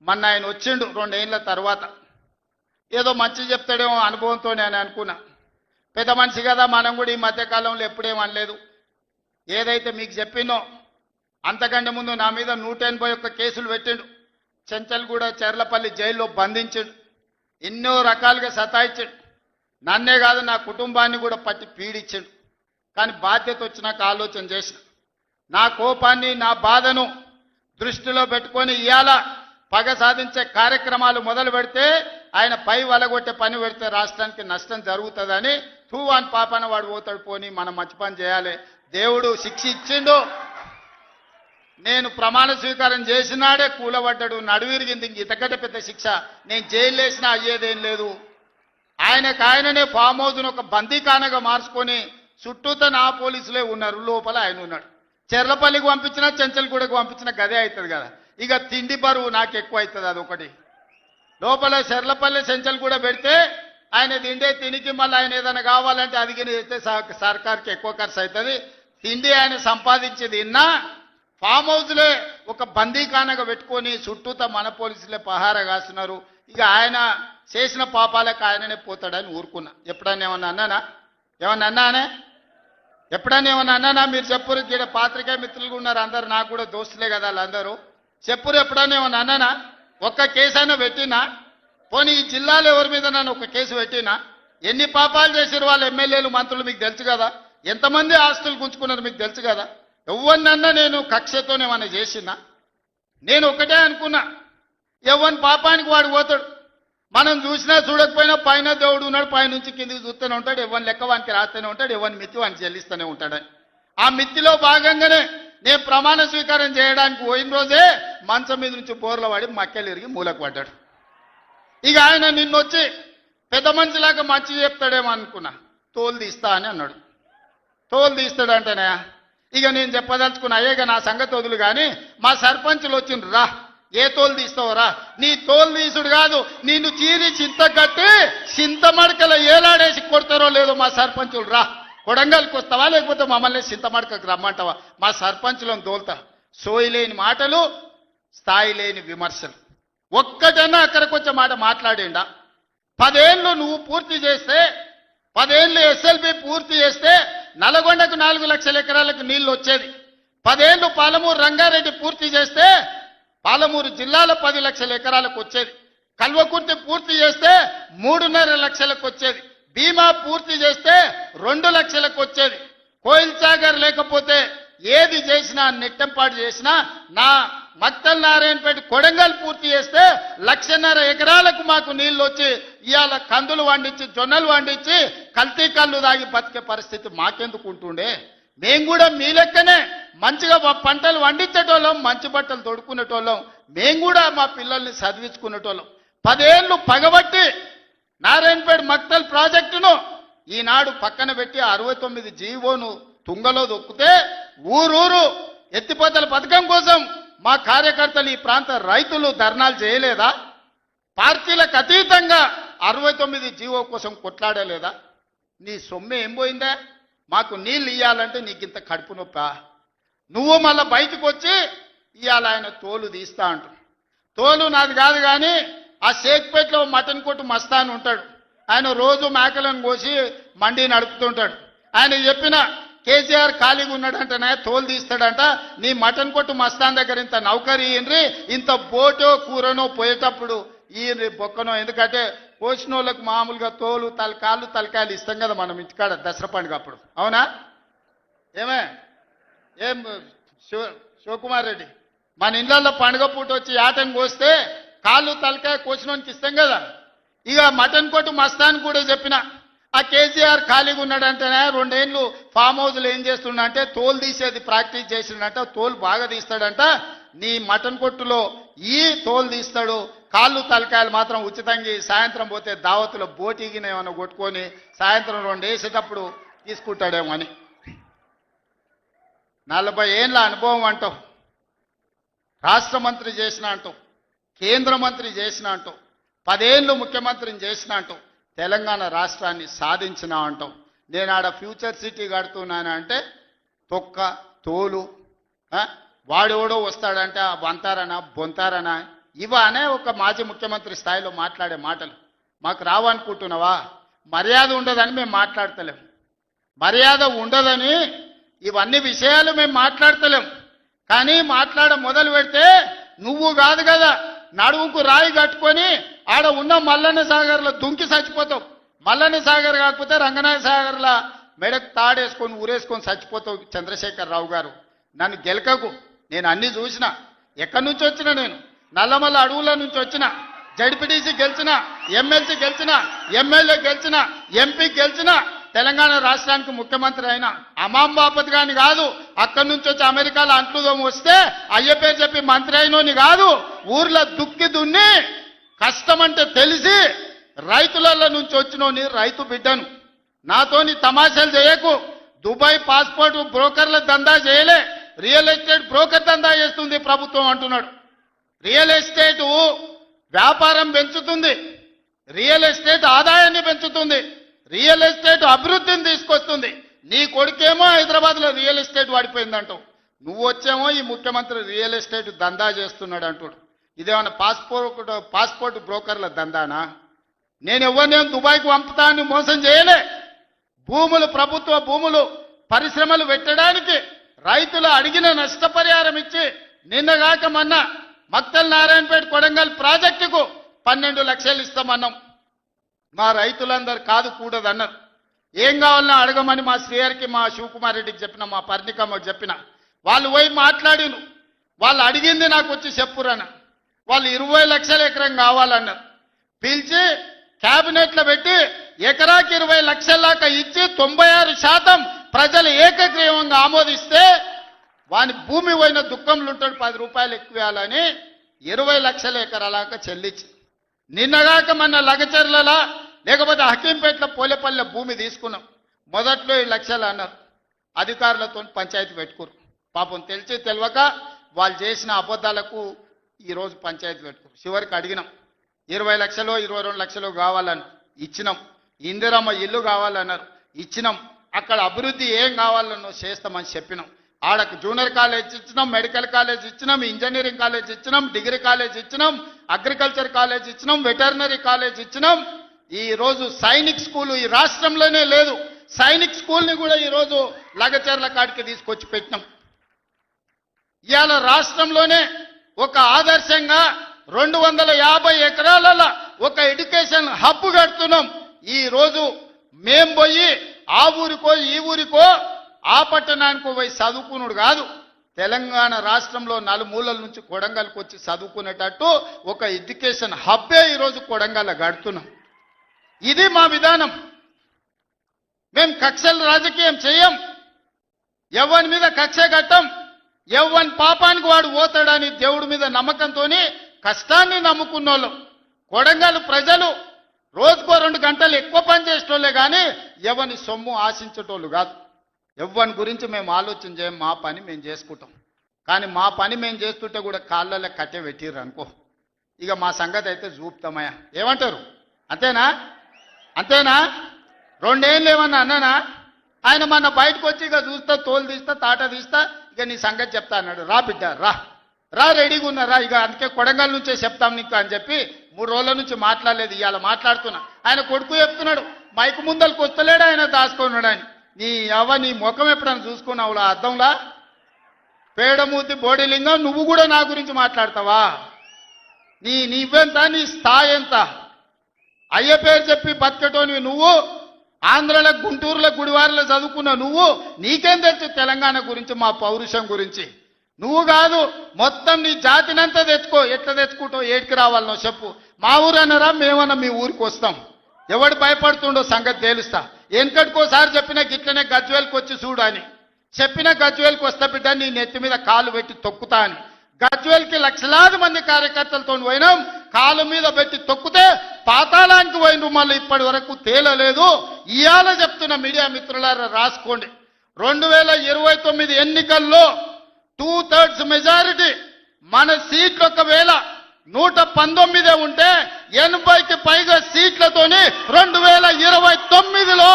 మొన్న ఆయన వచ్చిండు 2 ఏళ్ల తర్వాత. ఏదో మంచి చెప్తాడేమో అనుభవంతో నేను అనుకున్నా. పెద్ద మనిషి కదా, మనం కూడా ఈ మధ్యకాలంలో ఎప్పుడేం అనలేదు. ఏదైతే మీకు చెప్పినో అంతకంటే ముందు నా మీద 181 కేసులు పెట్టిండు. చెంచల్గూడ చెర్లపల్లి జైల్లో బంధించాడు. ఎన్నో రకాలుగా సతాయించాడు. నన్నే కాదు నా కుటుంబాన్ని కూడా పట్టి పీడించాడు. కానీ బాధ్యత వచ్చినాక ఆలోచన చేసిన, నా కోపాన్ని నా బాధను దృష్టిలో పెట్టుకొని ఇవాళ పగ సాధించే కార్యక్రమాలు మొదలు పెడితే ఆయన పై వలగొట్టే పని పెడితే రాష్ట్రానికి నష్టం జరుగుతుందని తూవాన్ పాపన వాడు పోతాడు, పోని మనం మంచి పని చేయాలి. దేవుడు శిక్ష ఇచ్చిండు. నేను ప్రమాణ స్వీకారం చేసినాడే కూలబడ్డాడు, నడువిరిగింది. ఇంక ఇంతకంటే పెద్ద శిక్ష నేను జైలు వేసినా అయ్యేదేం లేదు. ఆయననే ఫామ్ హౌస్ను ఒక బందీఖానగా మార్చుకొని చుట్టూతో నా పోలీసులే ఉన్నారు, లోపల ఆయన ఉన్నాడు. చెర్లపల్లికి పంపించినా చెంచల్గూడకు పంపించినా గదే అవుతుంది కదా. ఇక తిండి బరువు నాకు ఎక్కువ అవుతుంది. అదొకటి. లోపల చెర్లపల్లి చెంచల్గూడ పెడితే ఆయన తిండే తినికి మళ్ళీ ఆయన ఏదైనా కావాలంటే అదిగిన చేస్తే సర్కార్కి ఎక్కువ ఖర్చు అవుతుంది. తిండి ఆయన సంపాదించేది ఇన్నా ఫామ్ హౌస్లే ఒక బందీఖానగా పెట్టుకొని చుట్టూతో మన పోలీసులే పహారా కాస్తున్నారు. ఇక ఆయన చేసిన పాపాలకు ఆయననే పోతాడని ఊరుకున్నా. ఎప్పుడన్నా ఏమన్నా అన్నానా? ఎప్పుడన్నా ఏమన్నా అన్నానా? మీరు చెప్పురు. ఇక్కడ పాత్రికేయ మిత్రులు ఉన్నారు అందరు, నాకు కూడా దోస్తులే కదా వాళ్ళందరూ. చెప్పురు, ఎప్పుడన్నా ఏమన్నా అన్నానా? ఒక్క కేసు అయినా పెట్టినా? పోనీ ఈ జిల్లాలో ఎవరి మీద నన్ను ఒక కేసు పెట్టినా? ఎన్ని పాపాలు చేసారు వాళ్ళ ఎమ్మెల్యేలు మంత్రులు మీకు తెలుసు కదా. ఎంతమంది ఆస్తులు గుంజుకున్నారు మీకు తెలుసు కదా. ఎవరినన్నా నేను కక్షతోనేమన్నా చేసినా? నేను ఒకటే అనుకున్నా, ఎవరి పాపానికి వాడు పోతాడు. మనం చూసినా చూడకపోయినా పైన దేవుడు ఉన్నాడు, పైనుంచి కిందికి చూస్తూనే ఉంటాడు. ఎవరిని లెక్క వానికి రాస్తూనే ఉంటాడు, ఎవరిని మిత్తి వానికి చెల్లిస్తూనే ఉంటాడని. ఆ మిత్తిలో భాగంగానే నేను ప్రమాణ స్వీకారం చేయడానికి పోయిన రోజే మంచం మీద నుంచి బోర్ల పడి మక్కెలు ఇరిగి మూలకు పడ్డాడు. ఇక ఆయన నిన్నొచ్చి పెద్ద మనిషిలాగా మంచి చెప్తాడేమో అనుకున్నా. తోలు తీస్తా అని అన్నాడు. తోలు తీస్తాడంటేనే ఇక నేను చెప్పదలుచుకున్నా, అయ్యేగా నా సంగతి వదులు కానీ మా సర్పంచులు వచ్చిండ్రు, రా ఏ తోలు తీస్తావురా? నీ తోలు తీసుడు కాదు, నిన్ను చీరి చింత కట్టి చింత మడకల ఏలాడేసి కొడతారో లేదో మా సర్పంచులు, రా కొడంగల్కి వస్తావా లేకపోతే మమ్మల్ని చింత మడకకు రమ్మంటావా? మా సర్పంచులను తోలుతా. సోయి లేని మాటలు, స్థాయి లేని విమర్శలు. ఒక్కటన్నా అక్కడికి వచ్చే మాట మాట్లాడిండా? 10 ఏళ్ళు నువ్వు పూర్తి చేస్తే, 10 ఏళ్ళు ఎస్ఎల్బి పూర్తి చేస్తే నల్గొండకు 4 లక్షల ఎకరాలకు నీళ్లు వచ్చేది. 10 ఏళ్ళు పాలమూరు రంగారెడ్డి పూర్తి చేస్తే పాలమూరు జిల్లాలో 10 లక్షల ఎకరాలకు వచ్చేది. కల్వకుర్తి పూర్తి చేస్తే 3.5 లక్షలకు వచ్చేది. భీమా పూర్తి చేస్తే 2 లక్షలకు వచ్చేది. కోయిల్ సాగర్ లేకపోతే ఏది చేసినా, నెట్టంపాటు చేసినా, నా మక్తల్ నారాయణపేట కొడంగల్ పూర్తి చేస్తే 1.5 ఎకరాలకు మాకు నీళ్లు వచ్చి ఇవాళ కందులు వండించి జొన్నలు వండించి కల్తీ కళ్ళు దాగి బతికే పరిస్థితి మాకెందుకు ఉంటుండే? మేము కూడా మీ లెక్కనే మంచిగా పంటలు వండించేటోళ్ళం, మంచి బట్టలు తొడుక్కునేటోళ్ళం. మేము కూడా మా పిల్లల్ని చదివించుకునేటోళ్ళం. 10 ఏళ్ళు పగబట్టి నారాయణపేట మక్తల్ ప్రాజెక్టును ఈనాడు పక్కన పెట్టి 69 జీవోను తుంగలో దొక్కితే ఊరూరు ఎత్తిపోతల పథకం కోసం మా కార్యకర్తలు, ఈ ప్రాంత రైతులు ధర్నాలు చేయలేదా? పార్టీలకు అతీతంగా 69 జీవో కోసం కొట్లాడలేదా? నీ సొమ్మె ఏం పోయిందా? మాకు నీళ్ళు ఇవ్వాలంటే నీకు ఇంత కడుపు నొప్పా? నువ్వు మళ్ళీ బయటకు వచ్చి ఇవాళ ఆయన తోలు తీస్తా అంటు. తోలు నాది కాదు కానీ ఆ షేక్పేటలో మటన్ కొట్టు మస్తాన్ ఉంటాడు. ఆయన రోజు మేకలను కోసి మండి నడుపుతుంటాడు. ఆయన చెప్పిన కేసీఆర్ ఖాళీగా ఉన్నాడంటనే తోలు తీస్తాడంట. నీ మటన్ కొట్టు మస్తాన్ దగ్గర ఇంత నౌకరీ ఇయ్యండ్రి, ఇంత బోటో కూరనో పోయేటప్పుడు ఈయన బొక్కనో. ఎందుకంటే కోసిన వాళ్ళకు మామూలుగా తోలు తలకాయలు ఇస్తాం కదా మనం ఇంటికాడ దసరా పండుగ అప్పుడు. అవునా? ఏం శివకుమార్ రెడ్డి, మన ఇళ్ళల్లో పండుగ పూట వచ్చి ఆటను కోస్తే కాళ్ళు తలకాయ కోసినోనికి ఇస్తాం కదా. ఇక మటన్ కొట్టు మస్తాన్ కూడా చెప్పిన, ఆ కేసీఆర్ ఖాళీగా ఉన్నాడంటేనే 2 ఏళ్ళు ఫామ్ హౌస్లో ఏం చేస్తున్నా అంటే తోలు తీసేది ప్రాక్టీస్ చేసిండంట. తోలు బాగా తీస్తాడంట. నీ మటన్ కొట్టులో ఈ తోలు తీస్తాడు, కాళ్ళు తలకాయలు మాత్రం ఉచితంగా సాయంత్రం పోతే దావతులో బోటిగిన ఏమైనా కొట్టుకొని సాయంత్రం 2 వేసేటప్పుడు తీసుకుంటాడేమో అని. 40 ఏళ్ళ అనుభవం అంటావు, రాష్ట్ర మంత్రి చేసిన అంటావు, కేంద్ర మంత్రి చేసిన అంటావు, 10 ఏళ్ళు ముఖ్యమంత్రిని చేసిన అంటావు, తెలంగాణ రాష్ట్రాన్ని సాధించిన అంటావు. నేను ఆడ ఫ్యూచర్ సిటీ కడుతున్నాను అంటే తొక్క తోలు వాడెవడో వస్తాడంటే వంతారనా బొంతారనా ఇవనే ఒక మాజీ ముఖ్యమంత్రి స్థాయిలో మాట్లాడే మాటలు మాకు రావనుకుంటున్నావా? మర్యాద ఉండదని మేము మాట్లాడతలేం. మర్యాద ఉండదని ఇవన్నీ విషయాలు మేము మాట్లాడతలేం. కానీ మాట్లాడ మొదలు పెడితే నువ్వు కాదు కదా నడువుకు రాయి కట్టుకొని ఆడ ఉన్న మల్లన్న సాగర్లో దుంకి చచ్చిపోతావు. మల్లన్న సాగర్ కాకపోతే రంగనాథ సాగర్ల మెడకు తాడేసుకొని ఊరేసుకొని చచ్చిపోతావు. చంద్రశేఖరరావు గారు, నన్ను గెలకకు. నేను అన్ని చూసిన. ఎక్కడి నుంచి వచ్చిన? నేను నల్లమల్ల అడవుల నుంచి వచ్చిన. జడ్పీటీసీ గెలిచిన, ఎమ్మెల్సీ గెలిచిన, ఎమ్మెల్యే గెలిచిన, ఎంపీ గెలిచిన, తెలంగాణ రాష్ట్రానికి ముఖ్యమంత్రి అయినా అమాం బాపత్ గాని కాదు. అక్కడి నుంచి వచ్చి అమెరికాలో అంట్లుదోమ వస్తే అయ్య పేరు చెప్పి మంత్రి అయినోని కాదు. ఊర్లో దుక్కి దున్ని కష్టమంటే తెలిసి రైతులలో నుంచి వచ్చినోని రైతు బిడ్డను. నాతోని తమాషాలు చేయకు. దుబాయ్ పాస్పోర్ట్ బ్రోకర్ల దందా చేయలే, రియల్ ఎస్టేట్ బ్రోకర్ దందా చేస్తుంది ప్రభుత్వం అంటున్నాడు. రియల్ ఎస్టేట్ వ్యాపారం పెంచుతుంది, రియల్ ఎస్టేట్ ఆదాయాన్ని పెంచుతుంది, రియల్ ఎస్టేట్ అభివృద్ధిని తీసుకొస్తుంది. నీ కొడుకేమో హైదరాబాద్లో రియల్ ఎస్టేట్ వాడిపోయిందంటావు. నువ్వు వచ్చేమో ఈ ముఖ్యమంత్రి రియల్ ఎస్టేట్ దందా చేస్తున్నాడు అంటాడు. ఇదేమన్నా పాస్పోర్ట్ బ్రోకర్ల దందానా? నేను ఎవరినేం దుబాయ్కి పంపుతా అని మోసం చేయలే. భూములు, ప్రభుత్వ భూములు, పరిశ్రమలు పెట్టడానికి రైతులు అడిగిన నష్టపరిహారం ఇచ్చి నిన్నగాక మొన్న మక్తల్ నారాయణపేట కొడంగల్ ప్రాజెక్టుకు 12 లక్షలు ఇస్తామన్నాం. మా రైతులందరూ కాదు కూడదన్నారు. ఏం కావాలన్నా అడగమని మా శ్రీహరికి, మా శివకుమార్ రెడ్డికి చెప్పిన, మా పర్ణికమ్మకి చెప్పిన. వాళ్ళు పోయి మాట్లాడిను. వాళ్ళు అడిగింది నాకు వచ్చి చెప్పురన్న. వాళ్ళు 20 లక్షల ఎకరం కావాలన్నారు. పిలిచి క్యాబినెట్లో పెట్టి ఎకరాకి 20 లక్షల దాకా ఇచ్చి 96% ప్రజలు ఏకగ్రీవంగా ఆమోదిస్తే వాని భూమి పోయిన దుఃఖంలో ఉంటాడు 10 రూపాయలు ఎక్కువేయాలని 20 లక్షల ఎకరాలాక చెల్లించి నిన్నగాక మన లగచర్లలా లేకపోతే హకీంపేటలో పోలేపల్లె భూమి తీసుకున్నాం. మొదట్లో 7 లక్షలు అన్నారు. అధికారులతో పంచాయతీ పెట్టుకోరు. పాపం తెలిసి తెలియక వాళ్ళు చేసిన అబద్ధాలకు ఈరోజు పంచాయతీ పెట్టుకోరు. చివరికి అడిగినాం 20 లక్షలు 22 లక్షలు కావాలని ఇచ్చినాం. ఇందిరమ్మ ఇల్లు కావాలన్నారు, ఇచ్చినాం. అక్కడ అభివృద్ధి ఏం కావాలన్నో చేస్తామని చెప్పినాం. ఆడకు జూనియర్ కాలేజ్ ఇచ్చినాం, మెడికల్ కాలేజ్ ఇచ్చినాం, ఇంజనీరింగ్ కాలేజ్ ఇచ్చినాం, డిగ్రీ కాలేజ్ ఇచ్చినాం, అగ్రికల్చర్ కాలేజ్ ఇచ్చినాం, వెటర్నరీ కాలేజ్ ఇచ్చినాం. ఈ రోజు సైనిక్ స్కూల్ ఈ రాష్ట్రంలోనే లేదు. సైనిక్ స్కూల్ని కూడా ఈరోజు లగచర్ల కాడికి తీసుకొచ్చి పెట్టినాం. ఇవాళ రాష్ట్రంలోనే ఒక ఆదర్శంగా 250 ఎకరాలలో ఒక ఎడ్యుకేషన్ హబ్ కడుతున్నాం. ఈ రోజు మేం పోయి ఆ ఊరికో ఈ ఊరికో ఆ పట్టణానికి పోయి చదువుకున్నాడు కాదు. తెలంగాణ రాష్ట్రంలో నలుమూలల నుంచి కొడంగల్కి వచ్చి చదువుకునేటట్టు ఒక ఎడ్యుకేషన్ హబ్బే ఈరోజు కొడంగల్ కడుతున్నాం. ఇది మా విధానం. మేము కక్షల రాజకీయం చేయం. ఎవరి మీద కక్ష కట్టం. ఎవరి పాపానికి వాడు పోతాడని దేవుడి మీద నమ్మకంతో కష్టాన్ని నమ్ముకున్నోళ్ళం. కొడంగల్ ప్రజలు రోజుకో 2 గంటలు ఎక్కువ పని చేసేటోళ్ళే కానీ ఎవరిని సొమ్ము ఆశించేటోళ్ళు కాదు. ఎవరి గురించి మేము ఆలోచన చేయం. మా పని మేము చేసుకుంటాం. కానీ మా పని మేము చేస్తుంటే కూడా కాళ్ళలో కట్టె పెట్టిర్రు అనుకో, ఇక మా సంగతి అయితే చూపుతామయ్యా. ఏమంటారు? అంతేనా? అంతేనా? 2 ఏళ్ళు ఏమన్నా అన్నానా? ఆయన మన బయటకు వచ్చి ఇక చూస్తా, తోలు తీస్తా, తాట తీస్తా, ఇక నీ సంగతి చెప్తా అన్నాడు. రా బిడ్డ రా రా, రెడీగా ఉన్నారా? ఇక అందుకే కొడంగల్ నుంచే చెప్తాం నీకు అని చెప్పి 3 రోజుల నుంచి మాట్లాడలేదు. ఇవాళ మాట్లాడుతున్నా. ఆయన కొడుకు చెప్తున్నాడు మైకు ముందలకు వస్తలేడు, ఆయన దాచుకున్నాడు అని. నీ ముఖం ఎప్పుడైనా చూసుకున్నావులా అద్దంలా? పేడమూతి బోడిలింగం, నువ్వు కూడా నా గురించి మాట్లాడతావా? నీవెంత, నీ స్థాయి ఎంత? అయ్య పేరు చెప్పి బతికటోనివి నువ్వు. ఆంధ్రలో గుంటూరులో గుడివారిలో చదువుకున్న నువ్వు, నీకేం తెలుసు తెలంగాణ గురించి, మా పౌరుషం గురించి? నువ్వు కాదు, మొత్తం నీ జాతినంతా తెచ్చుకో. ఎట్లా తెచ్చుకుంటావు? ఏడికి రావాలనో చెప్పు. మా ఊరు అన్నారా? మేమన్నా మీ ఊరికి వస్తాం. ఎవడు భయపడుతుండో సంగతి తేలుస్తా. వెనకటికోసారి చెప్పిన గిట్లనే గజ్వేల్కి వచ్చి చూడు అని చెప్పిన. గజ్వేల్కి వస్తా బిడ్డ, నీ నెత్తి మీద కాలు పెట్టి తొక్కుతా అని. గజ్వేల్కి లక్షలాది మంది కార్యకర్తలతో పోయినాం. కాలు మీద పెట్టి తొక్కితే పాతాళానికి పోయిన మళ్ళీ ఇప్పటి వరకు తేలలేదు. ఇవాళ చెప్తున్న మీడియా మిత్రులారా రాసుకోండి. 2029 ఎన్నికల్లో 2/3 మెజారిటీ మన సీట్లు ఒకవేళ 119 ఉంటే 80కి పైగా సీట్లతోని 2029లో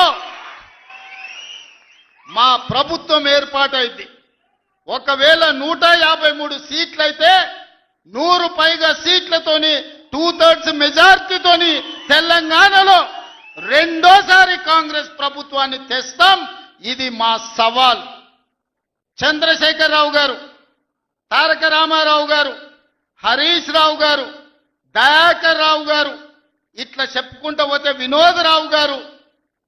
మా ప్రభుత్వం ఏర్పాటైంది. ఒకవేళ 153 సీట్లయితే 100 పైగా సీట్లతో చరిత్రతోని 2/3 మెజార్టీతోని తెలంగాణలో రెండోసారి కాంగ్రెస్ ప్రభుత్వాన్ని తెస్తాం. ఇది మా సవాల్. చంద్రశేఖరరావు గారు, తారక రామారావు గారు, హరీష్ రావు గారు, దయాకర్ రావు గారు, ఇట్లా చెప్పుకుంటూ పోతే వినోదరావు గారు,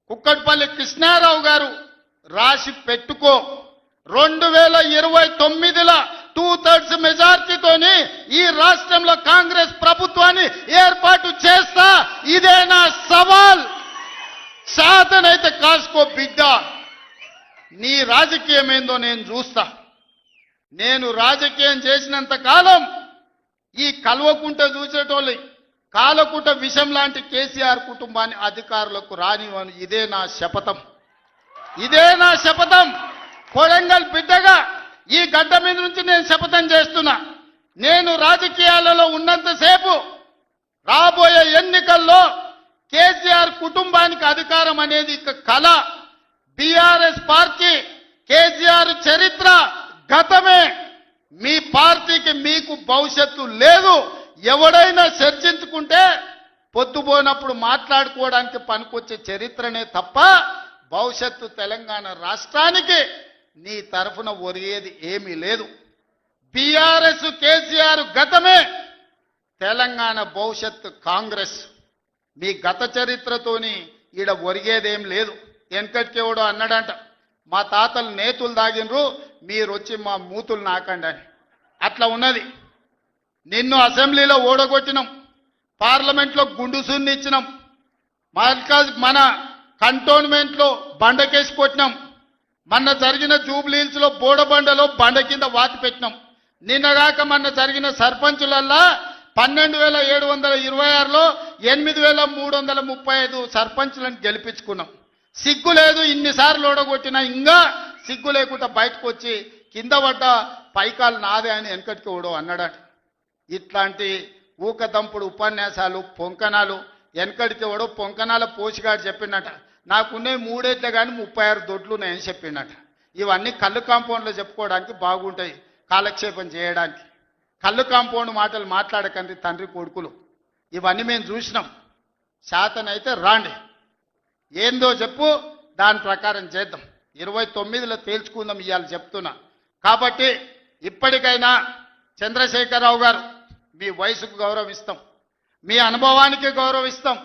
కుక్కట్పల్లి కృష్ణారావు గారు, రాసి పెట్టుకో. 2029లో 2/3 మెజార్టీతోని ఈ రాష్ట్రంలో కాంగ్రెస్ ప్రభుత్వాన్ని ఏర్పాటు చేస్తా. ఇదే నా సవాల్. శాతనైతే కాసుకో బిడ్డ. నీ రాజకీయం ఏందో నేను చూస్తా. నేను రాజకీయం చేసినంత కాలం ఈ కల్వకుంట చూసేటోళ్ళు కాలకుంట విషం లాంటి కేసీఆర్ కుటుంబాన్ని అధికారులకు రానివ్వను. ఇదే నా శపథం. ఇదే నా శపథం. కొడంగల్ బిడ్డగా ఈ గడ్డ మీద నుంచి నేను శపథం చేస్తున్నా. నేను రాజకీయాలలో ఉన్నంతసేపు రాబోయే ఎన్నికల్లో కేసీఆర్ కుటుంబానికి అధికారం అనేది ఇక కళ. బీఆర్ఎస్ పార్టీ కేసీఆర్ చరిత్ర గతమే. మీ పార్టీకి మీకు భవిష్యత్తు లేదు. ఎవడైనా చర్చించుకుంటే పొద్దుపోయినప్పుడు మాట్లాడుకోవడానికి పనికొచ్చే చరిత్రనే తప్ప భవిష్యత్తు తెలంగాణ రాష్ట్రానికి నీ తరఫున ఒరిగేది ఏమీ లేదు. బీఆర్ఎస్ కేసీఆర్ గతమే, తెలంగాణ భవిష్యత్తు కాంగ్రెస్. మీ గత చరిత్రతోని ఈడ ఒరిగేదేం లేదు. వెనకటికెవడో అన్నాడంట, మా తాతలు నేతులు దాగినరు, మీరు వచ్చి మా మూతులు నాకండి అని. అట్లా ఉన్నది. నిన్ను అసెంబ్లీలో ఓడగొట్టినాం, పార్లమెంట్లో గుండు సున్ని ఇచ్చినాం, మన కంటోన్మెంట్లో బండకేసి కొట్టినాం, మొన్న జరిగిన జూబ్లీహిల్స్లో బోడబండలో బండ కింద వాతి పెట్టినాం. నిన్నగాక మొన్న జరిగిన సర్పంచులల్లా 12,726లో 8,335 సర్పంచులను గెలిపించుకున్నాం. సిగ్గు లేదు. ఇన్నిసార్లు ఓడగొట్టినా ఇంకా సిగ్గు లేకుండా బయటకు వచ్చి కింద పడ్డ పైకాలు నాదే అని వెనకటికి ఓడో అన్నాడట. ఇట్లాంటి ఊకదంపుడు ఉపన్యాసాలు పొంకనాలు వెనకడికి ఓడో పొంకనాల పోషిగాడు చెప్పినట. నాకున్నాయి 3 ఏట్లే కానీ 36 దొడ్లు ఉన్నాయని చెప్పిండట. ఇవన్నీ కళ్ళు కాంపౌండ్లో చెప్పుకోవడానికి బాగుంటాయి, కాలక్షేపం చేయడానికి. కళ్ళు కాంపౌండ్ మాటలు మాట్లాడకండి తండ్రి కొడుకులు. ఇవన్నీ మేము చూసినాం. శాతనైతే రాండి, ఏందో చెప్పు, దాని ప్రకారం చేద్దాం. 29లో తేల్చుకుందాం ఇవాళ చెప్తున్నా. కాబట్టి ఇప్పటికైనా చంద్రశేఖరరావు గారు, మీ వయసుకు గౌరవిస్తాం, మీ అనుభవానికి గౌరవిస్తాం.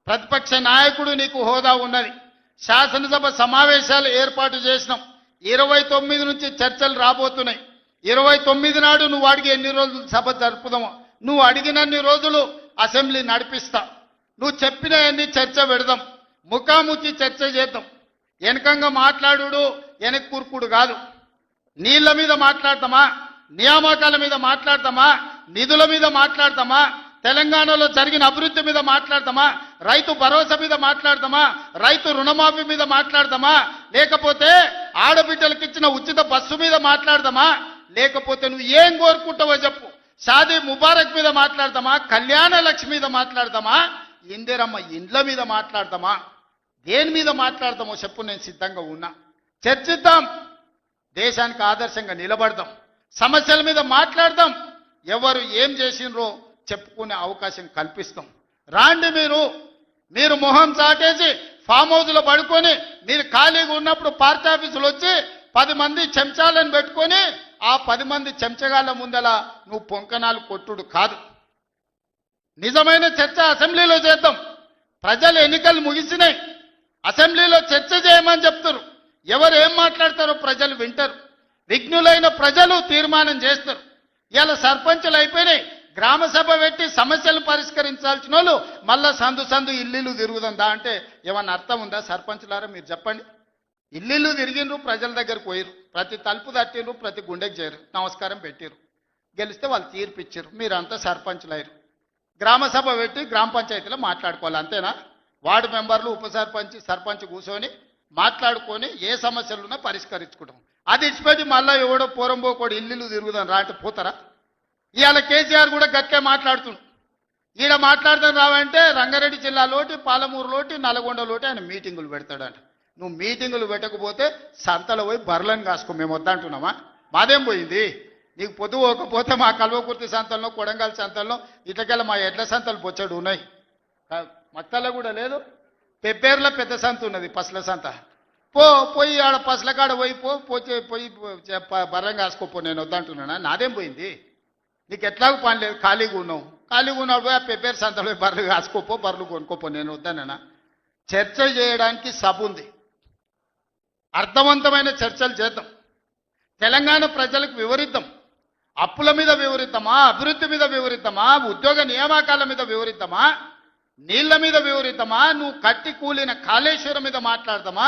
ప్రతిపక్ష నాయకుడు నీకు హోదా ఉన్నది. శాసనసభ సమావేశాలు ఏర్పాటు చేసినాం. 29 నుంచి చర్చలు రాబోతున్నాయి. 29 నాడు నువ్వు అడిగి ఎన్ని రోజులు సభ జరుపుదామో, నువ్వు అడిగినన్ని రోజులు అసెంబ్లీ నడిపిస్తా. నువ్వు చెప్పిన అన్ని చర్చ పెడదాం, ముఖాముఖి చర్చ చేద్దాం. వెనకంగా మాట్లాడు వెనక్కి కూర్కుడు కాదు. నీళ్ల మీద మాట్లాడతామా, నియామకాల మీద మాట్లాడతామా, నిధుల మీద మాట్లాడతామా, తెలంగాణలో జరిగిన అభివృద్ధి మీద మాట్లాడతామా, రైతు భరోసా మీద మాట్లాడతామా, రైతు రుణమాఫీ మీద మాట్లాడతామా, లేకపోతే ఆడబిడ్డలకు ఇచ్చిన ఉచిత బస్సు మీద మాట్లాడతామా, లేకపోతే నువ్వు ఏం కోరుకుంటావో చెప్పు, షాదీ ముబారక్ మీద మాట్లాడతామా, కళ్యాణ లక్ష్మి మీద మాట్లాడతామా, ఇందిరమ్మ ఇండ్ల మీద మాట్లాడతామా, దేని మీద మాట్లాడతామో చెప్పు, నేను సిద్ధంగా ఉన్నా. చర్చిద్దాం, దేశానికి ఆదర్శంగా నిలబడదాం, సమస్యల మీద మాట్లాడదాం, ఎవరు ఏం చేసినరో చెప్పుకునే అవకాశం కల్పిస్తాం. రాండి, మీరు మొహం చాటేసి ఫామ్ హౌస్లో పడుకొని మీరు ఖాళీగా ఉన్నప్పుడు పార్టీ ఆఫీసులు వచ్చి 10 మంది చెంచాలను పెట్టుకొని ఆ 10 మంది చెంచగాళ్ళ ముందల నువ్వు పొంకనాలు కొట్టుడు కాదు. నిజమైన చర్చ అసెంబ్లీలో చేద్దాం. ప్రజలు ఎన్నికలు ముగిసినాయి, అసెంబ్లీలో చర్చ చేయమని చెప్తారు. ఎవరు ఏం మాట్లాడతారో ప్రజలు వింటారు. విఘ్నులైన ప్రజలు తీర్మానం చేస్తారు. ఇలా సర్పంచులు అయిపోయినాయి, గ్రామ సభ పెట్టి సమస్యలు పరిష్కరించాల్సిన వాళ్ళు మళ్ళా సందు ఇల్లు తిరుగుతుందా అంటే ఏమన్నా అర్థం ఉందా? సర్పంచులారా మీరు చెప్పండి. ఇల్లు తిరిగినరు, ప్రజల దగ్గరకు పోయిరు, ప్రతి తలుపు తట్టిరు, ప్రతి గుండెకి చేరు, నమస్కారం పెట్టిరు, గెలిస్తే వాళ్ళు తీర్పిచ్చారు, మీరంతా సర్పంచులు అయ్యారు. గ్రామ సభ పెట్టి గ్రామ పంచాయతీలో మాట్లాడుకోవాలి, అంతేనా? వార్డు మెంబర్లు, ఉప సర్పంచ్, సర్పంచ్ కూర్చొని మాట్లాడుకొని ఏ సమస్యలున్నా పరిష్కరించుకుంటాం. అది ఇచ్చిపెట్టి మళ్ళీ ఎవడో పోరంబోకోడు ఇల్లు తిరుగుదాం రా అంటే పోతారా? ఇవాళ కేసీఆర్ కూడా గట్టిగా మాట్లాడుతున్నాడు. ఈడ మాట్లాడదాం రావంటే రంగారెడ్డి జిల్లాలోటి, పాలమూరులోటి, నల్గొండలోటి ఆయన మీటింగులు పెడతాడంట. నువ్వు మీటింగులు పెట్టకపోతే సంతలో పోయి బర్లను కాసుకో, మేము వద్దంటున్నామా? మాదేం పోయింది? నీకు పొద్దు పోకపోతే మా కల్వకుర్తి సంతల్లో కొడంగల్ సంతల్లో ఇట్లకెళ్ళ మా ఎడ్ల సంతలు బొచ్చడు ఉన్నాయి. మత్తల్లో కూడా లేదు. పెబ్బేర్లో పెద్ద సంత ఉన్నది, పసల సంత. పోయి ఆడ పసల కాడ పోయి బర్రం కాసుకోపో, నేను వద్దంటున్నానా? నాదేం పోయింది? నీకు ఎట్లాగూ పని లేదు, ఖాళీగా ఉన్నావు పోయి ఆ పెబ్బేరు సంతలో బర్రెలు కాసుకోపో, బర్రెలు కొనుక్కోపో, నేను వద్దానన్నా. చర్చ చేయడానికి సభ ఉంది, అర్థవంతమైన చర్చలు చేద్దాం, తెలంగాణ ప్రజలకు వివరిద్దాం. అప్పుల మీద వివరిద్దామా, అభివృద్ధి మీద వివరిద్దామా, ఉద్యోగ నియామకాల మీద వివరిద్దామా, నీళ్ల మీద వివరిద్దామా, నువ్వు కట్టి కూలిన కాళేశ్వరం మీద మాట్లాడదామా,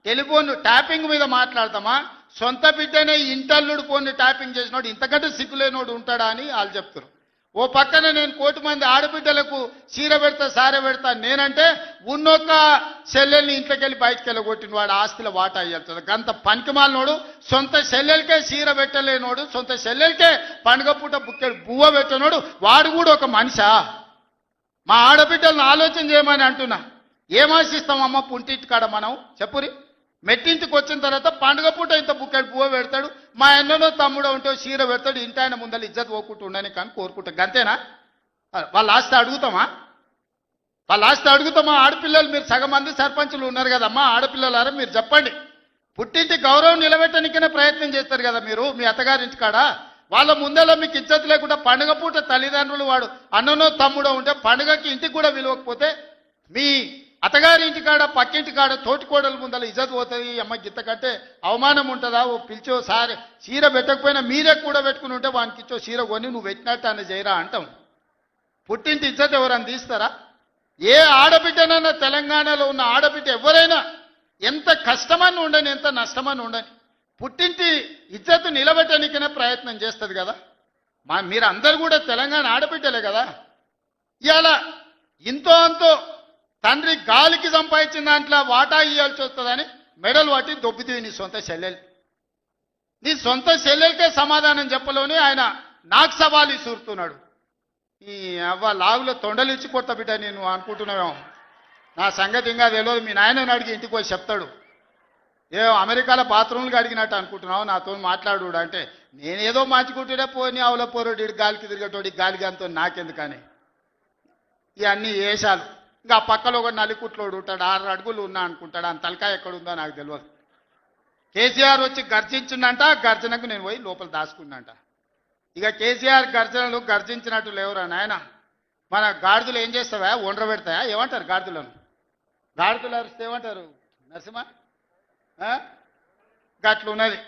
టెలిఫోన్ ట్యాపింగ్ మీద మాట్లాడదామా, సొంత బిడ్డనే ఇంటల్లుడు ఫోన్ని ట్యాపింగ్ చేసినోడు ఇంతకంటే సిగ్గులేనోడు ఉంటాడా అని వాళ్ళు చెప్తారు. ఓ పక్కన నేను 1 కోటి మంది ఆడబిడ్డలకు చీర పెడతా సారె పెడతా నేనంటే ఉన్నొక్క చెల్లెల్ని ఇంట్లోకి వెళ్ళి బయటకు వెళ్ళగొట్టిన వాడు ఆస్తిలో వాటా అయ్యేస్తుంది. గంత పనికిమాలినోడు, సొంత చెల్లెలకే చీర పెట్టలేనోడు, సొంత చెల్లెలకే పండుగ పూట బుక్కెడు బువ్వ పెట్టనోడు వాడు కూడా ఒక మనిషా? మా ఆడబిడ్డలను ఆలోచన చేయమని అంటున్నా. ఏం ఆశిస్తామమ్మ పుంటింటి కాడ మనం? చెప్పురి. మెట్టింటికి వచ్చిన తర్వాత పండుగ పూట ఇంత బుక్కెడు పువ్వ పెడతాడు, మా ఎన్నో తమ్ముడో ఉంటే చీర పెడతాడు, ఇంటి ఆయన ముందర ఇజ్జత్ పోకుంటూ ఉండని కానీ కోరుకుంటా. గంతేనా? వాళ్ళ ఆస్తి అడుగుతామా? ఆడపిల్లలు మీరు సగం మంది సర్పంచులు ఉన్నారు కదమ్మా, ఆడపిల్లలారా మీరు చెప్పండి. పుట్టింటి గౌరవం నిలబెట్టడానికైనా ప్రయత్నం చేస్తారు కదా మీరు మీ అత్తగారింటి కాడ. వాళ్ళ ముందర మీకు ఇజ్జత్ లేకుండా పండుగ పూట తల్లిదండ్రులు వాడు అన్ననో తమ్ముడో ఉంటే పండుగకి ఇంటికి కూడా విలువకపోతే మీ అత్తగారి ఇంటి కాడ పక్కింటి కాడ తోటికోడల ముందర ఇజ్జత్ పోతుంది. అమ్మ గిత్త కంటే అవమానం ఉంటుందా? ఓ పిలిచో సారి చీర పెట్టకపోయినా మీరే కూడా పెట్టుకుని ఉంటే వానికి ఇచ్చో చీర కొని నువ్వు పెట్టినట్టు అని చేయరా అంటాం. పుట్టింటి ఇజ్జత్ ఎవరని తీస్తారా? ఏ ఆడబిడ్డనన్నా తెలంగాణలో ఉన్న ఆడబిడ్డ ఎవరైనా ఎంత కష్టమని ఉండని, ఎంత నష్టమని ఉండని, పుట్టింటి ఇజ్జత్ నిలబెట్టడానికైనా ప్రయత్నం చేస్తుంది కదా. మీరు అందరు కూడా తెలంగాణ ఆడబిడ్డలే కదా. ఇవాళ ఇంతో అంతో తండ్రి గాలికి సంపాదించిన దాంట్లో వాటా ఇవ్వాల్సి వస్తుందని మెడలు పట్టి దొబ్బితీవి నీ సొంత చెల్లెలు. నీ సొంత చెల్లెలకే సమాధానం చెప్పలోని ఆయన నాకు సవాలు ఇసురుతున్నాడు. ఈ అవ్వ లాగులో తొండలు ఇచ్చి కొత్త బిడ్డ నేను అనుకుంటున్నావేమో. నా సంగతి ఇంకా తెలియదు. మీ నాయనని అడిగి ఇంటికి వచ్చి చెప్తాడు. అమెరికాలో బాత్రూమ్లు అడిగినట్టు అనుకుంటున్నావు నాతో మాట్లాడు అంటే, నేనేదో మార్చుకుంటుండే పోని ఆవుల పోరోడి గాలికి తిరిగేటోడి గాలికి అంతో నాకెందుకని ఇవన్నీ వేషాలు. ఇంకా ఆ పక్కలో ఒక నలికుట్లోడు ఉంటాడు, 6 అడుగులు ఉన్నా అనుకుంటాడు, ఆ తలకాయ ఎక్కడుందో నాకు తెలియదు. కేసీఆర్ వచ్చి గర్జించిందంట, గర్జనకు నేను పోయి లోపల దాచుకున్నంట. ఇక కేసీఆర్ గర్జనలు గర్జించినట్టు లేవురా నాయన. మన గాడిదలు ఏం చేస్తావా? ఒండ్ర పెడతాయా? ఏమంటారు గాడిదలను? గాడిదలు అరిస్తే ఏమంటారు నరసింహ? గట్లున్నది.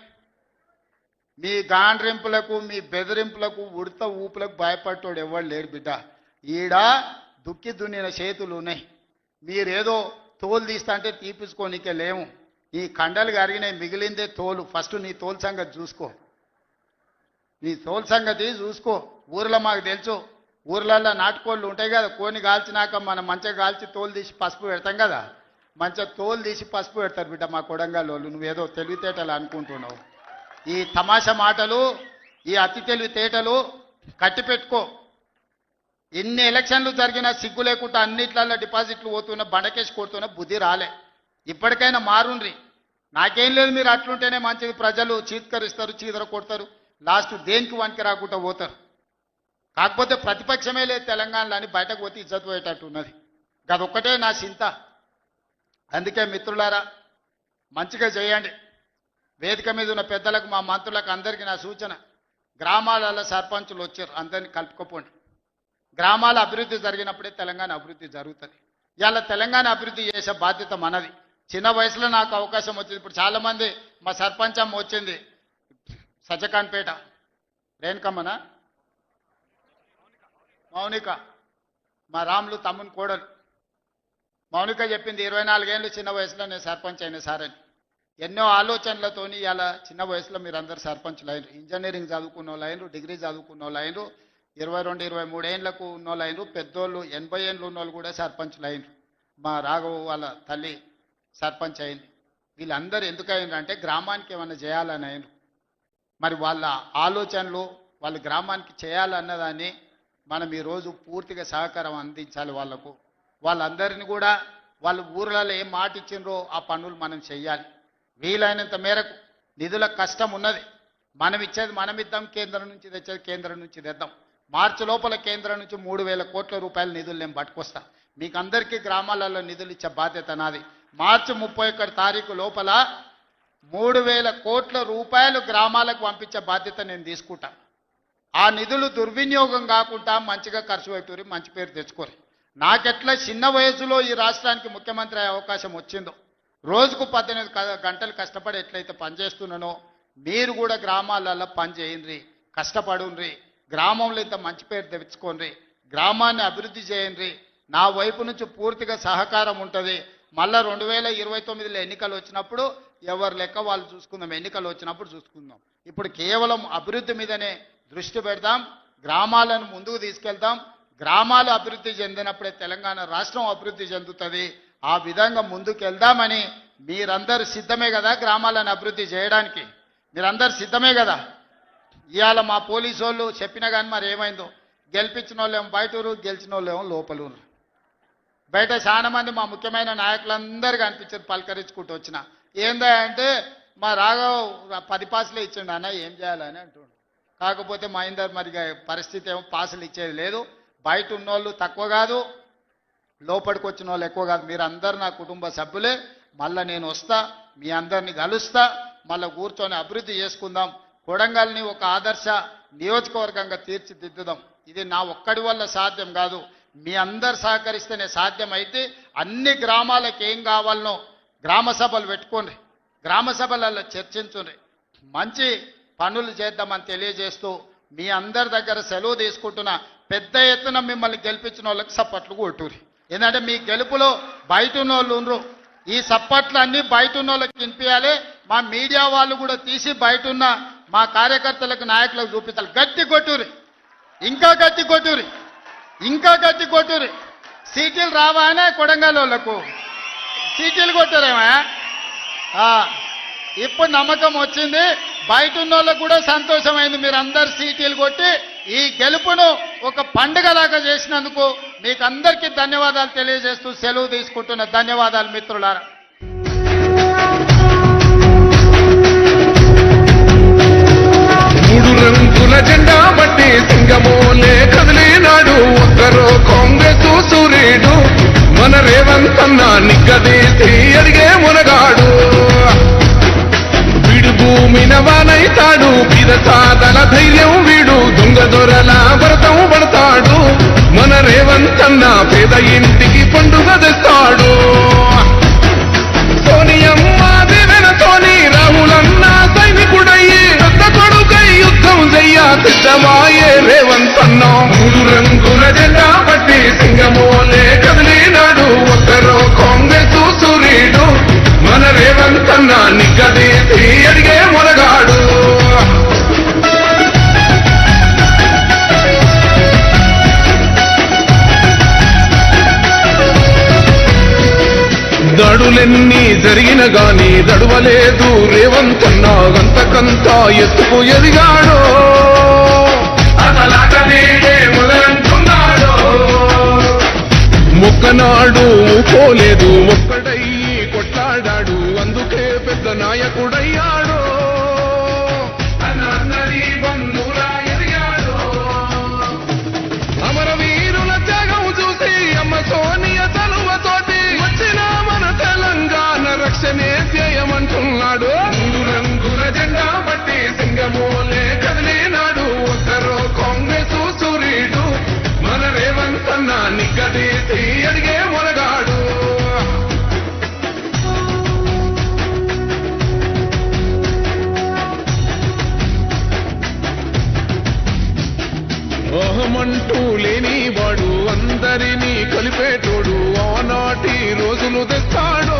మీ గాండ్రింపులకు మీ బెదిరింపులకు ఉడత ఊపులకు భయపడ్డాడు ఎవరు లేడు బిడ్డ. ఈడ దుక్కి దున్నిన చేతులు ఉన్నాయి. మీరేదో తోలు తీస్తా అంటే తీపించుకోనికే లేము. ఈ కండలు కరిగినాయి, మిగిలిందే తోలు. ఫస్ట్ నీ తోలు సంగతి చూసుకో, నీ తోలు సంగతి చూసుకో. ఊర్లో మాకు తెలుసు, ఊర్లల్లో నాటుకోళ్ళు ఉంటాయి కదా, కోని కాల్చినాక మనం మంచిగా కాల్చి తోలు తీసి పసుపు పెడతాం కదా, మంచిగా తోలు తీసి పసుపు పెడతారు బిడ్డ మా కొడంగల్ వాళ్ళు. నువ్వేదో తెలివితేటలు అనుకుంటున్నావు. ఈ తమాషా మాటలు, ఈ అతి తెలివితేటలు కట్టి పెట్టుకో. ఎన్ని ఎలక్షన్లు జరిగినా సిగ్గు లేకుండా అన్నిట్లలో డిపాజిట్లు పోతున్నా, బండకేసి కొడుతున్నా బుద్ధి రాలే. ఇప్పటికైనా మారుండ్రి. నాకేం లేదు, మీరు అట్లుంటేనే మంచిది. ప్రజలు చీత్కరిస్తారు, చీదర కొడతారు, లాస్ట్ దేనికి వనికి రాకుండా పోతారు. కాకపోతే ప్రతిపక్షమే లేదు తెలంగాణలో అని బయటకు పోతే ఇజ్జత్ పోయేటట్టు ఉన్నది. అదొక్కటే నా చింత. అందుకే మిత్రులారా మంచిగా చేయండి. వేదిక మీద ఉన్న పెద్దలకు, మా మంత్రులకు అందరికీ నా సూచన, గ్రామాలలో సర్పంచులు వచ్చారు, అందరినీ కలుపుకోపోండి. గ్రామాల అభివృద్ధి జరిగినప్పుడే తెలంగాణ అభివృద్ధి జరుగుతుంది. ఇవాళ తెలంగాణ అభివృద్ధి చేసే బాధ్యత మనది. చిన్న వయసులో నాకు అవకాశం వచ్చింది. ఇప్పుడు చాలామంది మా సర్పంచ్ అమ్మ వచ్చింది సజ్జకాన్పేట, రేణుకమ్మనా మౌనిక, మా రాములు తమ్ముని కోడలు మౌనిక చెప్పింది 24 ఏళ్ళు చిన్న వయసులో నేను సర్పంచ్ అయిన సార్ అని. ఎన్నో ఆలోచనలతోని ఇలా చిన్న వయసులో మీరు అందరు సర్పంచ్లు అయినరు. ఇంజనీరింగ్ చదువుకున్న వాళ్ళు అయినరు, డిగ్రీ చదువుకున్న వాళ్ళు అయినరు, 22, 23 ఏళ్ళకు ఉన్న వాళ్ళు అయినరు, పెద్దోళ్ళు 80 ఏళ్ళు ఉన్న వాళ్ళు కూడా సర్పంచ్లు అయినరు. మా రాఘవ వాళ్ళ తల్లి సర్పంచ్ అయింది. వీళ్ళందరూ ఎందుకు అయినరు అంటే గ్రామానికి ఏమైనా చేయాలని అయినరు. మరి వాళ్ళ ఆలోచనలు వాళ్ళ గ్రామానికి చేయాలన్నదాన్ని మనం ఈరోజు పూర్తిగా సహకారం అందించాలి వాళ్ళకు. వాళ్ళందరినీ కూడా వాళ్ళు ఊర్లలో ఏం మాట ఇచ్చిండ్రో ఆ పనులు మనం చెయ్యాలి. వీలైనంత మేరకు నిధుల కష్టం ఉన్నది. మనం ఇచ్చేది మనం ఇద్దాం, కేంద్రం నుంచి తెచ్చేది కేంద్రం నుంచి తెద్దాం. మార్చి లోపల కేంద్రం నుంచి 3,000 కోట్ల రూపాయల నిధులు నేను పట్టుకొస్తా. మీకు అందరికీ గ్రామాలలో నిధులు ఇచ్చే బాధ్యత నాది. మార్చి 31 తారీఖు లోపల 3,000 కోట్ల రూపాయలు గ్రామాలకు పంపించే బాధ్యత నేను తీసుకుంటా. ఆ నిధులు దుర్వినియోగం కాకుండా మంచిగా ఖర్చు పెట్టుకుని మంచి పేరు తెచ్చుకోరు. నాకెట్లా చిన్న వయసులో ఈ రాష్ట్రానికి ముఖ్యమంత్రి అయ్యే అవకాశం వచ్చిందో, రోజుకు 18 గంటలు కష్టపడి ఎట్లయితే పనిచేస్తున్నానో మీరు కూడా గ్రామాలలో పని చేయండి, కష్టపడుండ్రి, గ్రామంలో ఇంత మంచి పేరు తెచ్చుకోండి, గ్రామాన్ని అభివృద్ధి చేయండి. నా వైపు నుంచి పూర్తిగా సహకారం ఉంటుంది. మళ్ళీ 2029లో ఎన్నికలు వచ్చినప్పుడు ఎవరి లెక్క వాళ్ళు చూసుకుందాం, ఎన్నికలు వచ్చినప్పుడు చూసుకుందాం. ఇప్పుడు కేవలం అభివృద్ధి మీదనే దృష్టి పెడదాం, గ్రామాలను ముందుకు తీసుకెళ్దాం. గ్రామాలు అభివృద్ధి చెందినప్పుడే తెలంగాణ రాష్ట్రం అభివృద్ధి చెందుతుంది. ఆ విధంగా ముందుకు వెళ్దామని మీరందరూ సిద్ధమే కదా గ్రామాలను అభివృద్ధి చేయడానికి? మీరందరూ సిద్ధమే కదా? ఇవాళ మా పోలీసు వాళ్ళు చెప్పినా కానీ మరి ఏమైందో, గెలిపించిన వాళ్ళేమో బయటూరు, గెలిచిన వాళ్ళేమో లోపలూరు. బయట చాలా మంది మా ముఖ్యమైన నాయకులందరూ కనిపించారు, పలకరించుకుంటూ వచ్చిన. ఏందా అంటే మా రాఘవ్ 10 పాసులే ఇచ్చిండు అన్న, ఏం చేయాలని అంటుండు. కాకపోతే మా ఇందరు మరి పరిస్థితి ఏమో పాసులు ఇచ్చేది లేదు. బయట ఉన్నోళ్ళు తక్కువ కాదు, లోపలికి వచ్చిన వాళ్ళు ఎక్కువ కాదు. మీరు అందరు నా కుటుంబ సభ్యులే. మళ్ళీ నేను వస్తా, మీ అందరిని కలుస్తా, మళ్ళీ కూర్చొని అభివృద్ధి చేసుకుందాం. కొడంగల్ని ఒక ఆదర్శ నియోజకవర్గంగా తీర్చిదిద్దుదాం. ఇది నా ఒక్కడి వల్ల సాధ్యం కాదు, మీ అందరు సహకరిస్తేనే సాధ్యం. అయితే అన్ని గ్రామాలకు ఏం కావాలనో గ్రామ సభలు పెట్టుకోండి, గ్రామ సభలలో చర్చించుండ్రి, మంచి పనులు చేద్దామని తెలియజేస్తూ మీ అందరి దగ్గర సెలవు తీసుకుంటున్నా. పెద్ద ఎత్తున మిమ్మల్ని గెలిపించిన వాళ్ళకి సప్పట్లు కొట్టురి. ఎందుకంటే మీ గెలుపులో బయట ఉన్న వాళ్ళు ఉండరు. ఈ సప్పట్లు అన్నీ బయట ఉన్న వాళ్ళకి వినిపించాలి. మా మీడియా వాళ్ళు కూడా తీసి బయట ఉన్న మా కార్యకర్తలకు, నాయకులకు చూపించాలి. గట్టి కొట్టురి, ఇంకా గట్టి కొట్టురి, ఇంకా గట్టి కొట్టురి. సీటీలు రావానే కొడంగల్ వాళ్ళకు సీటీలు కొట్టారేమా? ఇప్పుడు నమ్మకం వచ్చింది, బయట ఉన్న వాళ్ళకు కూడా సంతోషమైంది. మీరు అందరు సీటీలు కొట్టి ఈ గెలుపును ఒక పండుగలాగా చేసినందుకు మీకు అందరికీ ధన్యవాదాలు తెలియజేస్తూ సెలవు తీసుకుంటున్న. ధన్యవాదాలు మిత్రులారా. మూడు రంగుల జెండా బట్టి సింగమోలే కదిలినాడు ఒక్కరో కాంగ్రెస్ సూర్యుడు మన రేవంత్ అన్న నిగ్గదీసి అడిగే మునగాడు. వీడు భూమిన వానైతాడు, పిదసాదల ధైర్యం వీడు, దొంగ దొరల భరతం పడతాడు. మన రేవంత్ అన్న పేద ఇంటికి పండుగ తెస్తాడు. సోనియమ్మ దివెనతోని రాహులన్న సైనికుడయ్యి పెద్ద కొడుకై యుద్ధం చెయ్య సిద్ధమాయే రేవంత్ అన్న. మూడు రంగుల జెండా బట్టి సింగమోలే కదిలినాడు ఒక్కరో కాంగ్రెస్ సూర్యుడు మన రేవంత్ అన్న నిగ్గదీసి అడిగే మునగాడు. దాడులెన్ని జరిగిన గాని దడువలేదు రేవంత్ అన్న, అంతకంతా ఎత్తుకు ఎదిగాడు. అసలాట నేడే మొదలంటున్నాడు, మొక్కనాడు పోలేదు, ఒక్కడయ్యి కొట్లాడాడు, అందుకే పెద్ద నాయకుడయ్యాడు. అన్నది బంధువులా ఎదిగాడు. అమరవీరుల త్యాగం చూసి అమ్మ సోనియ చలువతోటి వచ్చిన మన తెలంగాణ రక్షణే ధ్యేయమంటున్నాడు. మూడు రంగుల జెండా బట్టి సింగమోలే కదిలినాడు ఒక్కరో కాంగ్రెస్ సూర్యుడు మన రేవంత్ అన్న నిగ్గదీసి అడిగే మునగాడు. అహమంటూ లేనివాడు, అందరినీ కలిపేటోడు, ఆనాటి రోజులు తెస్తాడు.